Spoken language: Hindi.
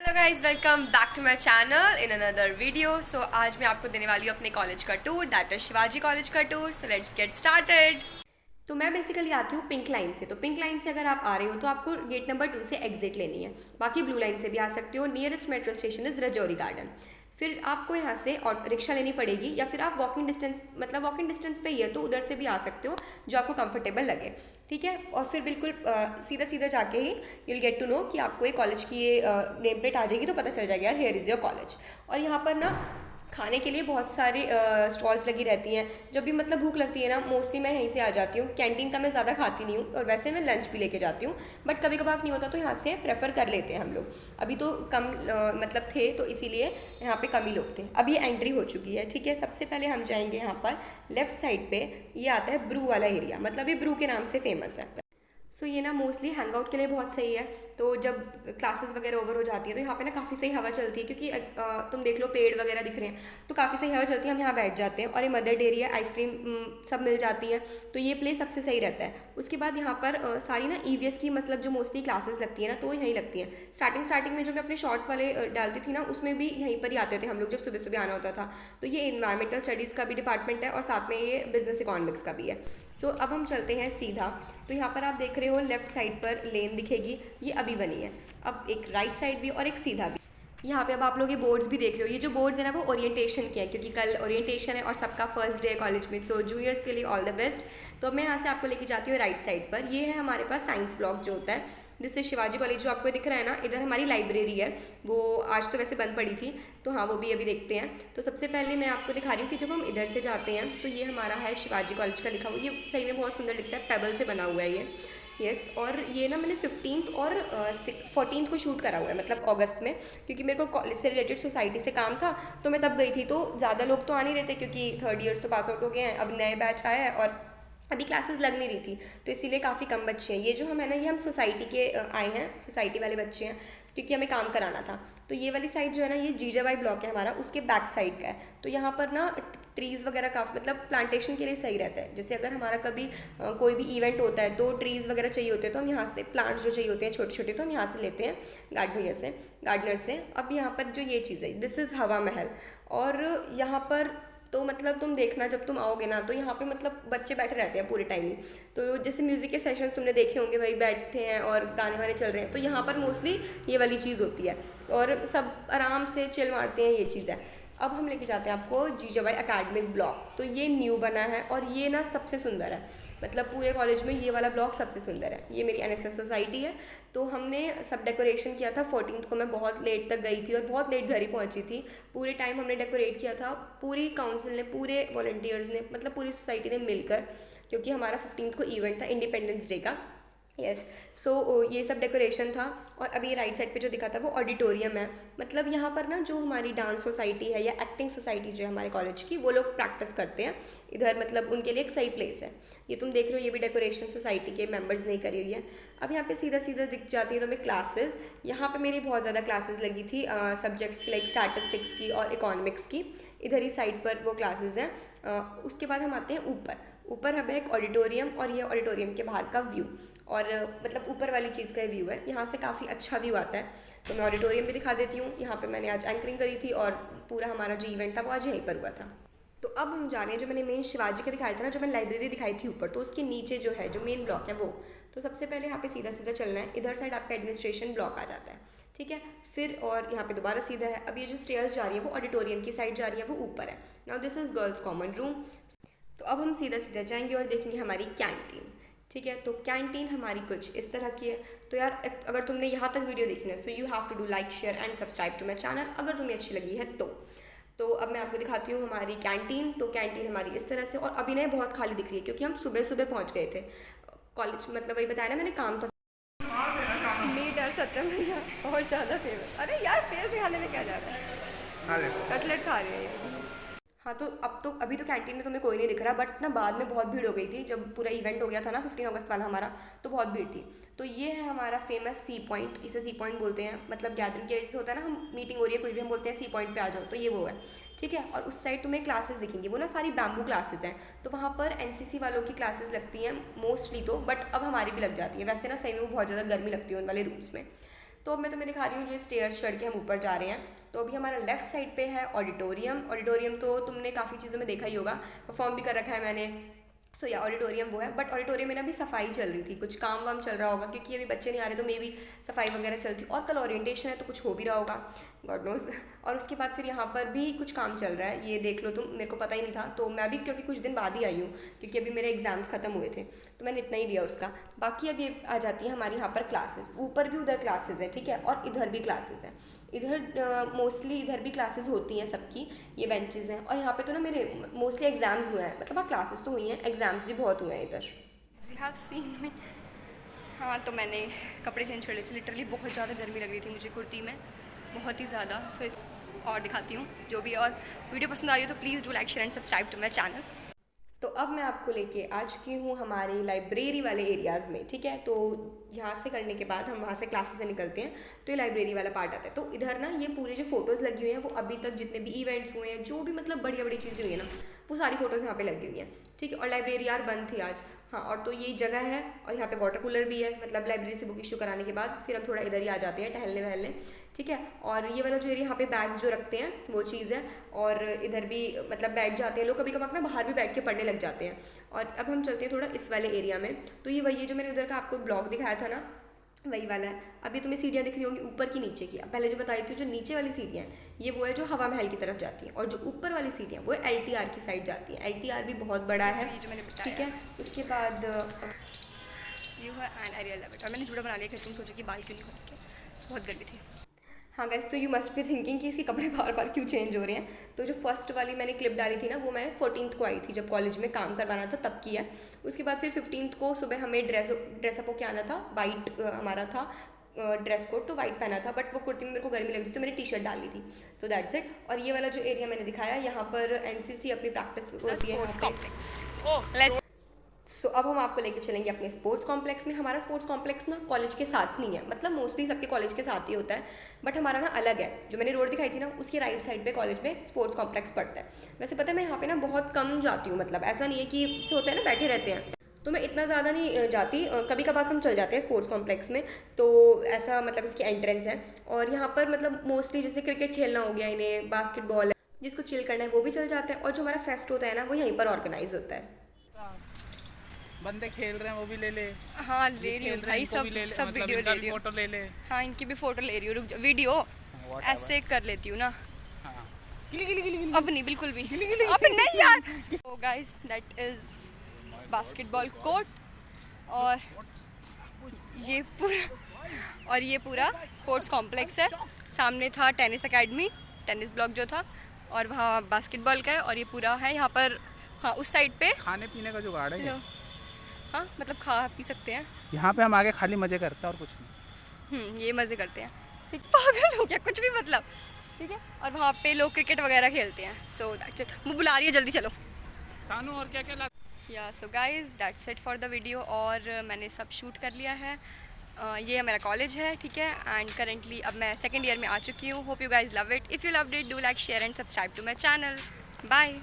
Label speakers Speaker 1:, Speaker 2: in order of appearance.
Speaker 1: Hello guys, welcome back to my channel in another video. So आज मैं आपको देने वाली हूँ अपने कॉलेज का tour, that is Shivaji college का tour. So let's get started. तो मैं बेसिकली आती हूँ पिंक लाइन से। तो पिंक लाइन से अगर आप आ रहे हो तो आपको गेट नंबर 2 से एग्जिट लेनी है। बाकी ब्लू लाइन से भी आ सकते हो। Nearest metro station is Rajouri garden. फिर आपको यहाँ से रिक्शा लेनी पड़ेगी, या फिर आप वॉकिंग डिस्टेंस, मतलब वॉकिंग डिस्टेंस पे ही है तो उधर से भी आ सकते हो, जो आपको कंफर्टेबल लगे। ठीक है। और फिर बिल्कुल सीधा सीधा जाके ही यूल गेट टू नो कि आपको ये कॉलेज की ये नेम प्लेट आ जाएगी, तो पता चल जाएगा यार हेयर इज़ योर कॉलेज। और यहाँ पर ना खाने के लिए बहुत सारे स्टॉल्स लगी रहती हैं। जब भी मतलब भूख लगती है ना, मोस्टली मैं यहीं से आ जाती हूँ। कैंटीन का मैं ज़्यादा खाती नहीं हूँ, और वैसे मैं लंच भी लेके जाती हूँ, बट कभी कभार नहीं होता तो यहाँ से प्रेफर कर लेते हैं हम लोग। अभी तो कम मतलब थे, तो इसीलिए यहाँ पे कम ही लोग थे। अभी एंट्री हो चुकी है। ठीक है। सबसे पहले हम जाएंगे यहाँ पर लेफ्ट साइड पे। ये आता है ब्रू वाला एरिया, मतलब ये ब्रू के नाम से फेमस है। सो ये ना मोस्टली हैंग आउट के लिए बहुत सही है। तो जब क्लासेस वगैरह ओवर हो जाती है तो यहाँ पे ना काफ़ी सही हवा चलती है, क्योंकि तुम देख लो पेड़ वगैरह दिख रहे हैं, तो काफ़ी सही हवा चलती है। हम यहाँ बैठ जाते हैं, और ये मदर डेयरी है, आइसक्रीम सब मिल जाती है। तो ये प्लेस सबसे सही रहता है। उसके बाद यहाँ पर सारी ना ईवीएस की, मतलब जो मोस्टली क्लासेस लगती है ना, तो यहीं लगती हैं। स्टार्टिंग में जो मैं अपने शॉर्ट्स वाले डालती थी ना, उसमें भी यहीं पर ही आते थे हम लोग, जब सुबह सुबह आना होता था। तो ये इन्वायरमेंटल स्टडीज़ का भी डिपार्टमेंट है, और साथ में ये बिजनेस इकोनॉमिक्स का भी है। सो अब हम चलते हैं सीधा। तो यहाँ पर आप देख रहे हो लेफ्ट साइड पर लेन दिखेगी, ये अभी बनी है। अब एक राइट साइड भी और एक सीधा भी। यहाँ पे अब आप लोग ये बोर्ड्स भी देख रहे हो। ये जो बोर्ड्स है ना, वो ओरिएंटेशन के हैं, क्योंकि कल ओरिएंटेशन है और सबका फर्स्ट डे है कॉलेज में। सो जूनियर्स के लिए ऑल द बेस्ट। तो मैं यहाँ से आपको लेके जाती हूँ राइट साइड पर। ये है हमारे पास साइंस ब्लॉक जो होता है, जिससे शिवाजी कॉलेज जो आपको दिख रहा है ना, इधर हमारी लाइब्रेरी है। वो आज तो वैसे बंद पड़ी थी, तो हाँ वो भी अभी देखते हैं। तो सबसे पहले मैं आपको दिखा रही हूँ कि जब हम इधर से जाते हैं तो ये हमारा है शिवाजी कॉलेज का लिखा हुआ। ये सही में बहुत सुंदर दिखता है, पेबल से बना हुआ है ये। यस। और ये ना मैंने 15th और 14th को शूट करा हुआ है, मतलब अगस्त में, क्योंकि मेरे को कॉलेज से रिलेटेड सोसाइटी से काम था, तो मैं तब गई थी। तो ज़्यादा लोग तो आ नहीं रहे थे, क्योंकि थर्ड ईयर्स तो पास आउट हो गए हैं, अब नए बैच आया है, और अभी क्लासेस लग नहीं रही थी, तो इसीलिए काफ़ी कम बच्चे हैं। ये जो हम है ना, ये हम सोसाइटी के आए हैं, सोसाइटी वाले बच्चे हैं, क्योंकि हमें काम कराना था। तो ये वाली साइड जो है ना, ये जीजाबाई ब्लॉक है हमारा, उसके बैक साइड का है। तो यहाँ पर ना ट्रीज़ वगैरह काफ़ी, मतलब प्लांटेशन के लिए सही रहता है। जैसे अगर हमारा कभी कोई भी इवेंट होता है तो ट्रीज़ वगैरह चाहिए होते हैं, तो हम यहाँ से प्लांट्स जो चाहिए होते हैं छोटे छोटे, तो हम यहाँ से लेते हैं भैया से, गार्डनर से। अब यहाँ पर जो ये चीज़ है, दिस इज़ हवा महल। और यहाँ पर तो मतलब तुम देखना, जब तुम आओगे ना, तो यहाँ पे मतलब बच्चे बैठे रहते हैं पूरे टाइम ही। तो जैसे म्यूज़िक के सेशंस तुमने देखे होंगे, भाई बैठे हैं और गाने वाने चल रहे हैं, तो यहाँ पर मोस्टली ये वाली चीज़ होती है, और सब आराम से चिल मारते हैं, ये चीज़ है। अब हम लेके जाते हैं आपको जीजाबाई एकेडमिक ब्लॉक। तो ये न्यू बना है, और ये ना सबसे सुंदर है, मतलब पूरे कॉलेज में ये वाला ब्लॉक सबसे सुंदर है। ये मेरी एनएसएस सोसाइटी है। तो हमने सब डेकोरेशन किया था। 14th को मैं बहुत लेट तक गई थी, और बहुत लेट घर ही पहुंची थी। पूरे टाइम हमने डेकोरेट किया था, पूरी काउंसिल ने, पूरे वॉल्टियर्स ने, मतलब पूरी सोसाइटी ने मिलकर, क्योंकि हमारा 15th को इवेंट था इंडिपेंडेंस डे का। यस। सो ये सब डेकोरेशन था। और अभी राइट साइड पे जो दिखा था वो ऑडिटोरियम है। मतलब यहाँ पर ना जो हमारी डांस सोसाइटी है या एक्टिंग सोसाइटी जो है हमारे कॉलेज की, वो लोग प्रैक्टिस करते हैं इधर, मतलब उनके लिए एक सही प्लेस है। ये तुम देख रहे हो, ये भी डेकोरेशन सोसाइटी के मेंबर्स ने करी हुई है। अब यहाँ पे सीधा सीधा दिख जाती है तुम्हें क्लासेस। यहाँ पे मेरी बहुत ज़्यादा क्लासेस लगी थी सब्जेक्ट्स लाइक स्टैटिस्टिक्स की और इकोनॉमिक्स की। इधर ही साइड पर वो क्लासेस हैं। उसके बाद हम आते हैं ऊपर। ऊपर हमें एक ऑडिटोरियम, और ये ऑडिटोरियम के बाहर का व्यू, और मतलब ऊपर वाली चीज़ का व्यू है। यहाँ से काफ़ी अच्छा व्यू आता है। तो मैं ऑडिटोरियम भी दिखा देती हूँ। यहाँ पे मैंने आज एंकरिंग करी थी, और पूरा हमारा जो इवेंट था वो आज यहीं पर हुआ था। तो अब हम जा रहे हैं, जो मैंने मेन शिवाजी का दिखाया था ना, जो मैंने लाइब्रेरी दिखाई थी ऊपर, तो उसके नीचे जो है, जो मेन ब्लॉक है वो। तो सबसे पहले यहाँ पे सीधा सीधा चलना है। इधर साइड आपका एडमिनिस्ट्रेशन ब्लॉक आ जाता है। ठीक है। फिर और यहाँ पे दोबारा सीधा है। अब ये जो स्टेयर्स जा रही है वो ऑडिटोरियम की साइड जा रही है, वो ऊपर है। Now this is girls common room. तो अब हम सीधा सीधा जाएंगे और देखेंगे हमारी कैंटीन। ठीक है। तो कैंटीन हमारी कुछ इस तरह की है। तो यार अगर तुमने यहाँ तक वीडियो देखी ना, so you have to do like share and subscribe to my channel, अगर तुम्हें अच्छी लगी है तो अब मैं आपको दिखाती हूँ हमारी कैंटीन। तो कैंटीन हमारी इस तरह से, और अभी ना बहुत खाली दिख रही है, क्योंकि हम सुबह सुबह पहुँच गए थे कॉलेज। मतलब वही बताया ना मैंने, काम था। मीट और सत्रह भैया बहुत ज़्यादा फेमस। अरे यार फेस दिखाने में क्या जा रहा है, कटलेट खा रही है ये। हाँ। तो अब तो अभी तो कैंटीन में तुम्हें कोई नहीं दिख रहा, बट ना बाद में बहुत भीड़ हो गई थी, जब पूरा इवेंट हो गया था ना 15 अगस्त वाला हमारा, तो बहुत भीड़ थी। तो ये है हमारा फेमस सी पॉइंट। इसे सी पॉइंट बोलते हैं, मतलब गैदरिंग के जैसे होता है ना, हम मीटिंग हो रही है कुछ भी, हम बोलते हैं सी पॉइंट पे आ जाओ, तो ये वो है। ठीक है। और उस साइड तुम्हें क्लासेस दिखेंगी, वो ना सारी बैम्बू क्लासेस हैं। तो वहाँ पर एनसीसी वालों की क्लासेस लगती हैं मोस्टली तो, बट अब हमारी भी लग जाती है। वैसे ना सही में वो बहुत ज़्यादा गर्मी लगती है उन वाले रूम्स में। तो अब मैं तुम्हें दिखा रही हूँ जो स्टेयर्स चढ़ के हम ऊपर जा रहे हैं। तो अभी हमारा लेफ्ट साइड पे है ऑडिटोरियम। ऑडिटोरियम तो तुमने काफ़ी चीज़ों में देखा ही होगा, परफॉर्म भी कर रखा है मैंने। सो या ऑडिटोरियम वो है, बट ऑडिटोरियम में ना अभी सफाई चल रही थी, कुछ काम वाम चल रहा होगा क्योंकि अभी बच्चे नहीं आ रहे, तो मे भी सफाई वगैरह चलती, और कल ओरिएंटेशन है तो कुछ हो भी रहा होगा, गॉड नोज। और उसके बाद फिर यहाँ पर भी कुछ काम चल रहा है, ये देख लो तुम, मेरे को पता ही नहीं था, तो मैं भी क्योंकि कुछ दिन बाद ही आई हूँ क्योंकि अभी मेरे एग्जाम्स खत्म हुए थे, तो मैंने इतना ही दिया उसका। बाकी अभी आ जाती है हमारी यहाँ पर क्लासेस, ऊपर भी उधर क्लासेस है, ठीक है, और इधर भी क्लासेस हैं। इधर मोस्टली इधर भी क्लासेस होती हैं सबकी, ये बेंचेस हैं। और यहाँ पे तो ना मेरे मोस्टली एग्जाम्स हुए हैं, मतलब हाँ क्लासेस तो हुई हैं, एग्जाम्स भी बहुत हुए हैं इधर। सीन में हाँ, तो मैंने कपड़े चेंज कर लिए थे, लिटरली बहुत ज़्यादा गर्मी लग रही थी मुझे कुर्ती में, बहुत ही ज़्यादा। सो इस और दिखाती हूँ जो भी, और वीडियो पसंद आ रही हो तो please do like share and subscribe to my channel. तो अब मैं आपको लेके आ चुकी हूँ हमारे लाइब्रेरी वाले एरियाज़ में, ठीक है। तो यहाँ से करने के बाद हम वहाँ से क्लासेस से निकलते हैं, तो ये लाइब्रेरी वाला पार्ट आता है। तो इधर ना ये पूरी जो फोटोज़ लगी हुई हैं वो अभी तक जितने भी इवेंट्स हुए हैं, जो भी मतलब बढ़िया बड़ी चीज़ें हुई हैं ना, वो सारी फोटोज़ यहाँ पे लगी हुई हैं, ठीक है। और लाइब्रेरी यार बंद थी आज, हाँ। और तो यही जगह है, और यहाँ पे वाटर कूलर भी है, मतलब लाइब्रेरी से बुक इशू कराने के बाद फिर हम थोड़ा इधर ही आ जाते हैं टहलने वहलने, ठीक है। और ये वाला जो एरिया यहाँ पे बैग्स जो रखते हैं वो चीज़ है, और इधर भी मतलब बैठ जाते हैं लोग, कभी कभी अपना बाहर भी बैठ के पढ़ने लग जाते हैं। और अब हम चलते हैं थोड़ा इस वाले एरिया में, तो ये वही है जो मैंने उधर का आपको ब्लॉग दिखाया था ना, वही वाला है। अभी तुम्हें सीढ़ियाँ दिख रही होंगी ऊपर की नीचे की, अब पहले जो बताई थी जो नीचे वाली सीढ़ियाँ ये वो है जो हवा महल की तरफ जाती है, और जो ऊपर वाली सीढ़ियाँ वो LTR की साइड जाती है। LTR भी बहुत बड़ा है, ठीक है। उसके बाद ये हुआ and I really love it. और मैंने जूड़ा बना लिया कि तुम सोचो कि बाल क्यों नहीं खोल के, बहुत गर्मी थी। हाँ गाइस, तो यू मस्ट बी थिंकिंग कि इसके कपड़े बार बार क्यों चेंज हो रहे हैं। तो जो फर्स्ट वाली मैंने क्लिप डाली थी ना, वो मैं 14th को आई थी जब कॉलेज में काम करवाना था तब की है। उसके बाद फिर 15th को सुबह हमें ड्रेसअप होके आना था, वाइट हमारा था ड्रेस कोड, तो वाइट पहना था, बट वो कुर्ती में मेरे को गर्मी लग रही थी तो मैंने टी-शर्ट डाली थी, तो दैट्स इट। और ये वाला जो एरिया मैंने दिखाया, यहाँ पर NCC अपनी प्रैक्टिस होती है। सो अब हम आपको लेके चलेंगे अपने स्पोर्ट्स कॉम्प्लेक्स में। हमारा स्पोर्ट्स कॉम्प्लेक्स ना कॉलेज के साथ नहीं है, मतलब मोस्टली सबके कॉलेज के साथ ही होता है, बट हमारा ना अलग है। जो मैंने रोड दिखाई थी ना, उसकी राइट साइड पे कॉलेज में स्पोर्ट्स कॉम्प्लेक्स पड़ता है। वैसे पता है मैं यहाँ पे ना बहुत कम जाती हूँ, मतलब ऐसा नहीं है कि इससे होता है ना बैठे रहते हैं, तो मैं इतना ज़्यादा नहीं जाती, कभी कभार हम चल जाते हैं स्पोर्ट्स कॉम्प्लेक्स में, तो ऐसा मतलब इसकी एंट्रेंस है। और यहाँ पर मतलब मोस्टली जैसे क्रिकेट खेलना हो गया, इन्हें बास्केटबॉल है, जिसको चिल करना है वो भी चल जाता है, और जो हमारा फेस्ट होता है ना वो यहीं पर ऑर्गेनाइज होता है।
Speaker 2: बंदे खेल रहे हैं वो भी ले ले।
Speaker 1: हाँ ले रही हूँ भाई, सब
Speaker 2: मतलब
Speaker 1: वीडियो ले रही हूँ,
Speaker 2: फोटो ले ले।
Speaker 1: हाँ इनकी भी फोटो ले रही हूँ, रुक जाओ, वीडियो ऐसे कर लेती हूँ ना।
Speaker 2: हाँ। गिली
Speaker 1: अब नहीं बिल्कुल भी, अब नहीं यार। तो guys that is basketball court, और ये पूरा स्पोर्ट्स कॉम्प्लेक्स है। सामने था टेनिस एकेडमी, टेनिस ब्लॉक जो था, और वहाँ बास्केटबॉल का है, और ये पूरा है यहाँ पर। हाँ उस साइड पे
Speaker 2: खाने पीने का जुगाड़ है।
Speaker 1: हाँ मतलब खा पी सकते हैं
Speaker 2: यहाँ पे हम आगे खाली मजे करते हैं और कुछ नहीं।
Speaker 1: ये मज़े करते हैं, ठीक, पागल हो गया कुछ भी मतलब, ठीक है। और वहाँ पे लोग क्रिकेट वगैरह खेलते हैं। सो दैट्स इट, वो बुला रही है जल्दी चलो
Speaker 2: सानू। और क्या क्या
Speaker 1: या so guys that's it for the video. और मैंने सब शूट कर लिया है। ये मेरा कॉलेज है, ठीक है, एंड करेंटली अब मैं सेकेंड ईयर में आ चुकी हूँ। Hope you guys love it. If you love it do like share and subscribe to my channel. Bye.